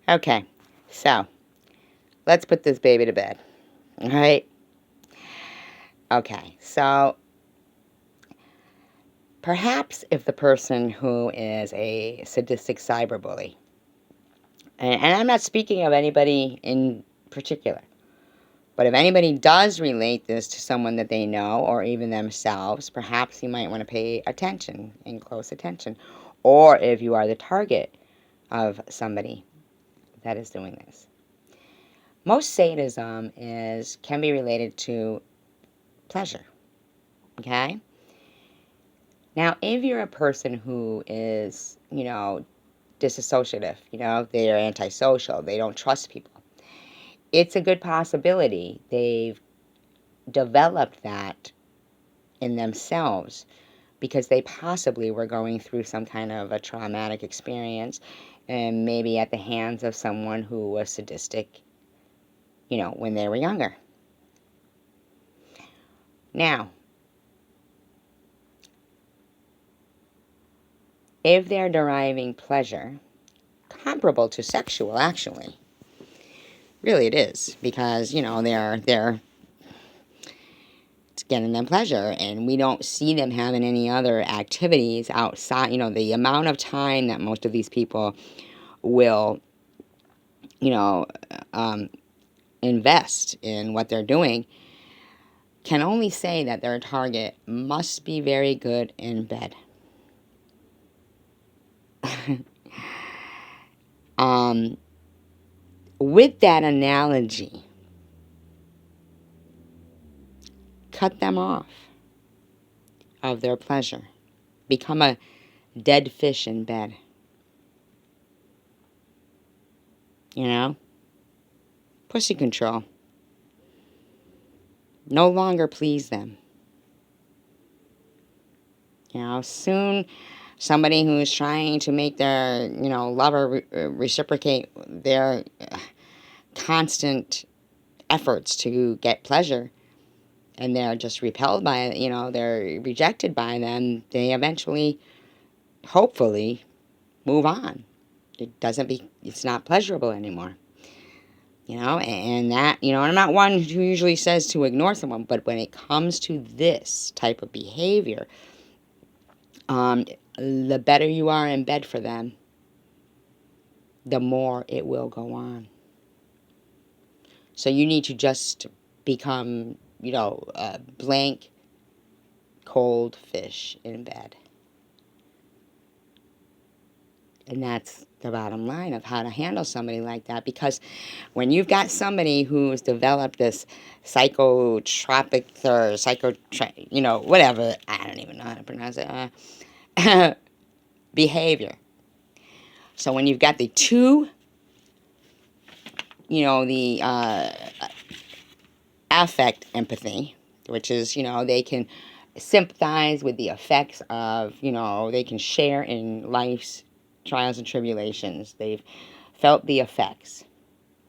Okay, so let's put this baby to bed. All right? Okay, so perhaps if the person who is a sadistic cyberbully, and I'm not speaking of anybody in particular, but if anybody does relate this to someone that they know or even themselves, perhaps you might want to pay attention and close attention. Or if you are the target of somebody that is doing this. Most sadism can be related to pleasure. Okay? Now, if you're a person who is, disassociative, they're antisocial, they don't trust people, it's a good possibility they've developed that in themselves because they possibly were going through some kind of a traumatic experience and maybe at the hands of someone who was sadistic, when they were younger. Now, if they're deriving pleasure, comparable to sexual, actually, really it is, because, they're it's getting them pleasure, and we don't see them having any other activities outside, the amount of time that most of these people will, you know, um, invest in what they're doing, can only say that their target must be very good in bed. With that analogy, cut them off of their pleasure. Become a dead fish in bed. Pussy control. No longer please them. Soon somebody who's trying to make their, lover reciprocate their constant efforts to get pleasure, and they're just repelled by it, they're rejected by them, they eventually, hopefully, move on. It's not pleasurable anymore. And that, and I'm not one who usually says to ignore someone, but when it comes to this type of behavior, the better you are in bed for them, the more it will go on. So you need to just become, a blank, cold fish in bed. And that's the bottom line of how to handle somebody like that. Because when you've got somebody who's developed this psychotropic or whatever, I don't even know how to pronounce it, behavior. So when you've got the two, the affect empathy, which is, they can sympathize with the effects of, they can share in life's trials and tribulations. They've felt the effects.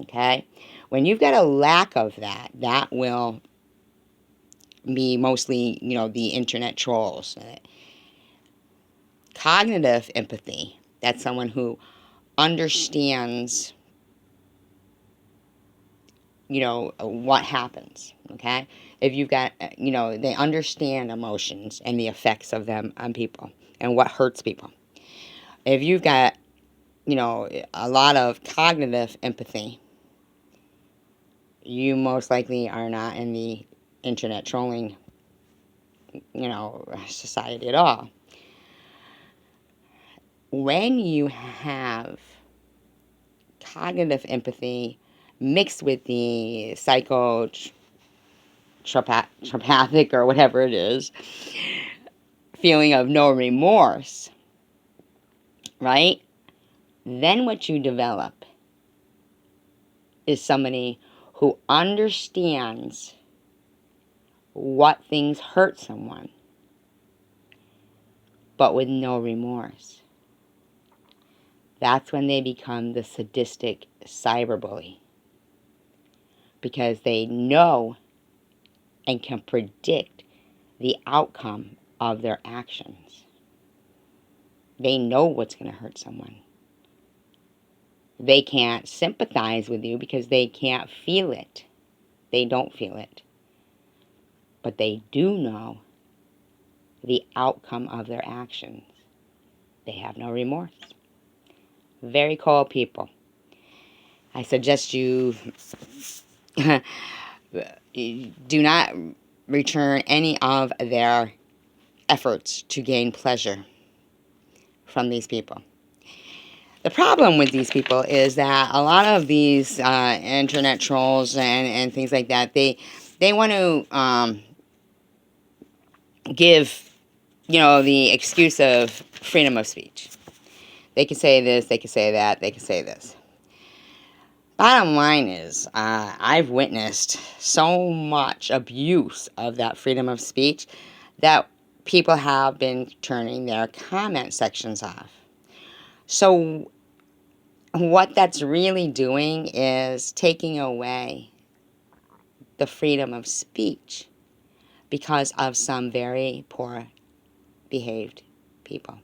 Okay? When you've got a lack of that, that will be mostly, the internet trolls. Cognitive empathy, that's someone who understands, what happens. Okay? If you've got, they understand emotions and the effects of them on people and what hurts people. If you've got, a lot of cognitive empathy, you most likely are not in the internet trolling, society at all. When you have cognitive empathy mixed with the psychopathic or whatever it is, feeling of no remorse, right? Then what you develop is somebody who understands what things hurt someone, but with no remorse. That's when they become the sadistic cyberbully, because they know and can predict the outcome of their actions. They know what's going to hurt someone. They can't sympathize with you because they can't feel it. They don't feel it. But they do know the outcome of their actions. They have no remorse. Very cold people. I suggest you do not return any of their efforts to gain pleasure from these people. The problem with these people is that a lot of these internet trolls and things like that, they want to give, the excuse of freedom of speech. They can say this, they can say that, they can say this. Bottom line is, I've witnessed so much abuse of that freedom of speech that people have been turning their comment sections off. So what that's really doing is taking away the freedom of speech because of some very poor behaved people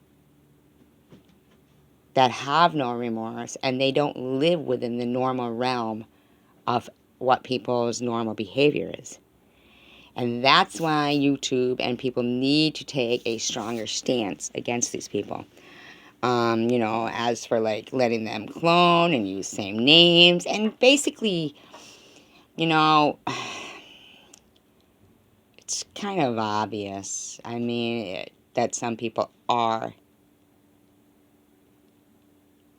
that have no remorse, and they don't live within the normal realm of what people's normal behavior is. And that's why YouTube and people need to take a stronger stance against these people. As for like letting them clone and use same names, and basically, it's kind of obvious. I mean, that some people are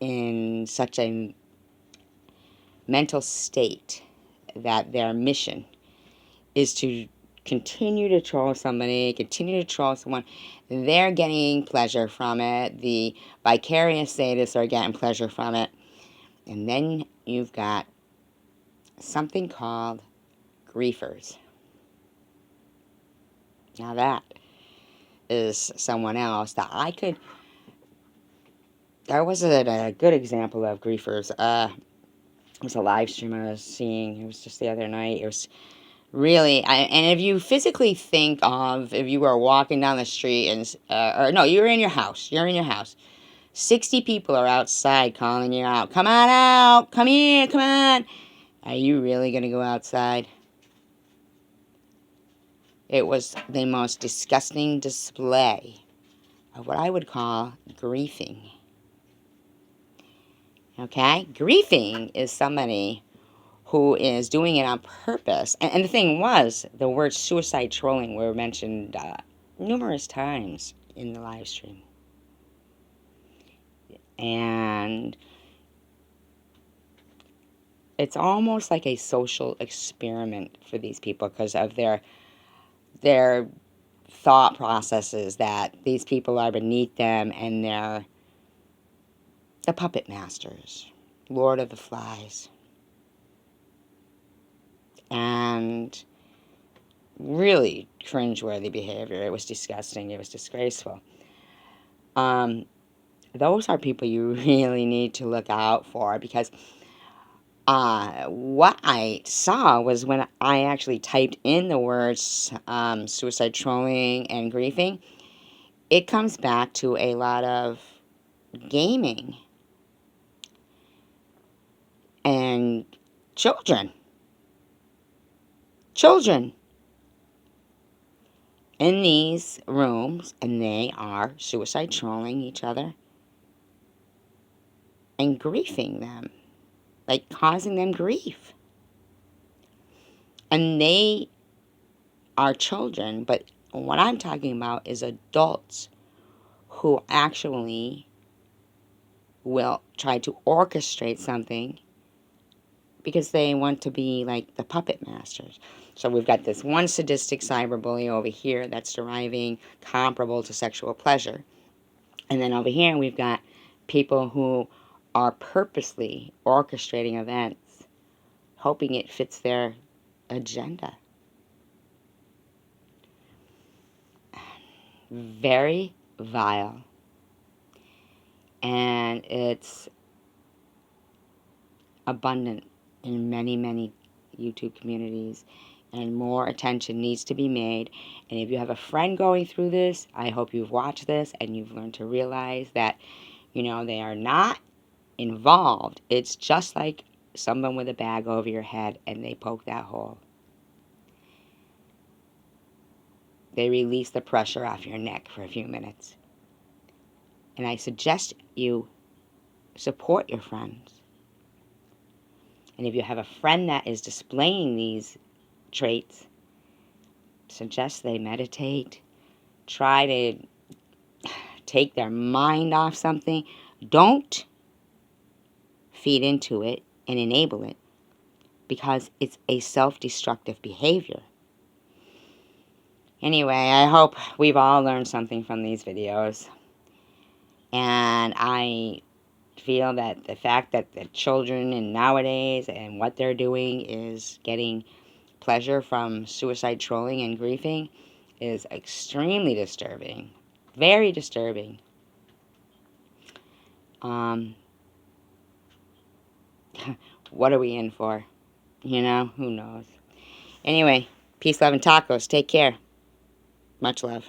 in such a mental state that their mission is to continue to troll somebody, continue to troll someone. They're getting pleasure from it. The vicarious sadists are getting pleasure from it. And then you've got something called griefers. Now that is someone else that there was a good example of griefers. It was a live stream I was seeing. It was just the other night. It was really, and if you physically think of, if you were walking down the street and, or no, you're in your house. 60 people are outside calling you out. Come on out. Come here. Come on. Are you really going to go outside? It was the most disgusting display of what I would call griefing. Okay? Griefing is somebody who is doing it on purpose. And the thing was, the words suicide trolling were mentioned numerous times in the live stream. And it's almost like a social experiment for these people because of their thought processes that these people are beneath them and they're the puppet masters, Lord of the Flies. And really cringeworthy behavior. It was disgusting. It was disgraceful. Those are people you really need to look out for because what I saw was when I actually typed in the words suicide trolling and griefing, it comes back to a lot of gaming and children in these rooms, and they are suicide trolling each other and griefing them, like causing them grief. And they are children, but what I'm talking about is adults who actually will try to orchestrate something because they want to be like the puppet masters. So we've got this one sadistic cyberbully over here that's deriving comparable to sexual pleasure. And then over here we've got people who are purposely orchestrating events, hoping it fits their agenda. Very vile. And it's abundant in many, many YouTube communities, and more attention needs to be made. And if you have a friend going through this, I hope you've watched this and you've learned to realize that, they are not involved, it's just like someone with a bag over your head and they poke that hole. They release the pressure off your neck for a few minutes. And I suggest you support your friends. And if you have a friend that is displaying these traits, suggest they meditate, try to take their mind off something. Don't feed into it and enable it, because it's a self-destructive behavior. Anyway, I hope we've all learned something from these videos. And I feel that the fact that the children in nowadays and what they're doing is getting pleasure from suicide trolling and griefing is extremely disturbing. Very disturbing. What are we in for? You know, who knows? Anyway, peace, love, and tacos. Take care. Much love.